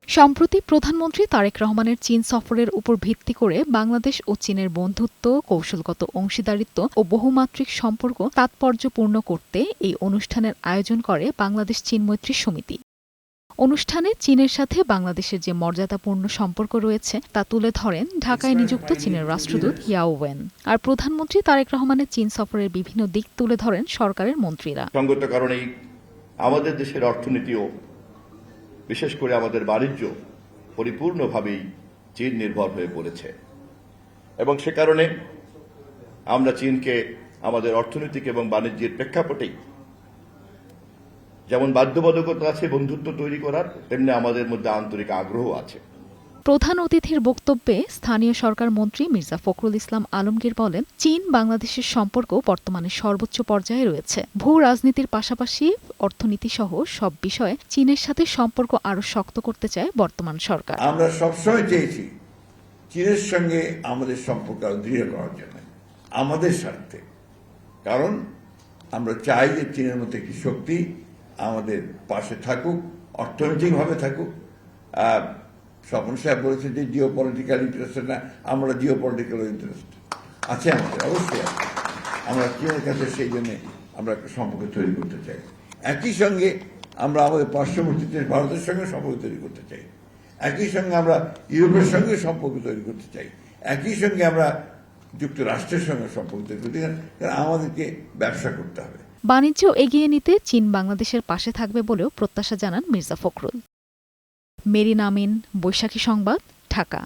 সম্প্রতি প্রধানমন্ত্রী তারেক রহমানের চীন সফরের উপর ভিত্তি করে বাংলাদেশ ও চীনের বন্ধুত্ব, কৌশলগত অংশীদারিত্ব ও বহুমাত্রিক সম্পর্ক তাৎপর্যপূর্ণ করতে এই অনুষ্ঠানের আয়োজন করে বাংলাদেশ চীন মৈত্রী সমিতি। অনুষ্ঠানে চীনের সাথে বাংলাদেশের যে মর্যাদাপূর্ণ সম্পর্ক রয়েছে তা তুলে ধরেন ঢাকায় নিযুক্ত চীনের রাষ্ট্রদূত ইয়াও ওয়েন। আর প্রধানমন্ত্রী তারেক রহমানের চীন সফরের বিভিন্ন দিক তুলে ধরেন সরকারের মন্ত্রীরা। সঙ্গত কারণেই আমাদের দেশের অর্থনীতিও, বিশেষ করে আমাদের বাণিজ্য পরিপূর্ণভাবেই চীন নির্ভর হয়ে পড়েছে এবং সে কারণে আমরা চীনকে আমাদের অর্থনৈতিক এবং বাণিজ্যের প্রেক্ষাপটেই যেমন বাধ্যবাধকতা আছে বন্ধুত্ব তৈরি করার, তেমনি আমাদের মধ্যে আন্তরিক আগ্রহ আছে। প্রধান অতিথির বক্তব্যে স্থানীয় সরকার মন্ত্রী মির্জা ফখরুল ইসলাম আলমগীর বলেন, চীন বাংলাদেশের সম্পর্ক বর্তমানে সর্বোচ্চ পর্যায়ে রয়েছে। ভূ রাজনীতির পাশাপাশি অর্থনীতিসহ সব বিষয়ে চীনের সাথে সম্পর্ক আরও শক্ত করতে চায় বর্তমান সরকার। আমরা সবসময় চেয়েছি চীনের সঙ্গে আমাদের সম্পর্ক আরো দৃঢ় করার জন্য, আমাদের স্বার্থে। কারণ আমরা চাই যে চীনের মতো একটি শক্তি আমাদের পাশে থাকুক, অর্থনৈতিকভাবে থাকুক। স্বপন সাহেব বলেছে যে জিও পলিটিক্যাল ইন্টারেস্ট না, আমরা জিও পলিটিক্যাল ইন্টারেস্ট আছে আমাদের, অবশ্যই আছে। আমরা চীনের কাছে সেই জন্য আমরা একটা সম্পর্ক তৈরি করতে চাই। একই সঙ্গে আমরা আমাদের পার্শ্ববর্তী দেশ ভারতের সঙ্গে সম্পর্ক তৈরি করতে চাই। একই সঙ্গে আমরা ইউরোপের সঙ্গে সম্পর্ক তৈরি করতে চাই। একই সঙ্গে আমরা যুক্তরাষ্ট্রের সঙ্গে সম্পর্ক তৈরি করতে চাই, কারণ আমাদেরকে ব্যবসা করতে হবে। বাণিজ্য এগিয়ে নিতে চীন বাংলাদেশের পাশে থাকবে বলেও প্রত্যাশা জানান মির্জা ফখরুল। মেরিন আমিন, বৈশাখী সংবাদ, ঢাকা।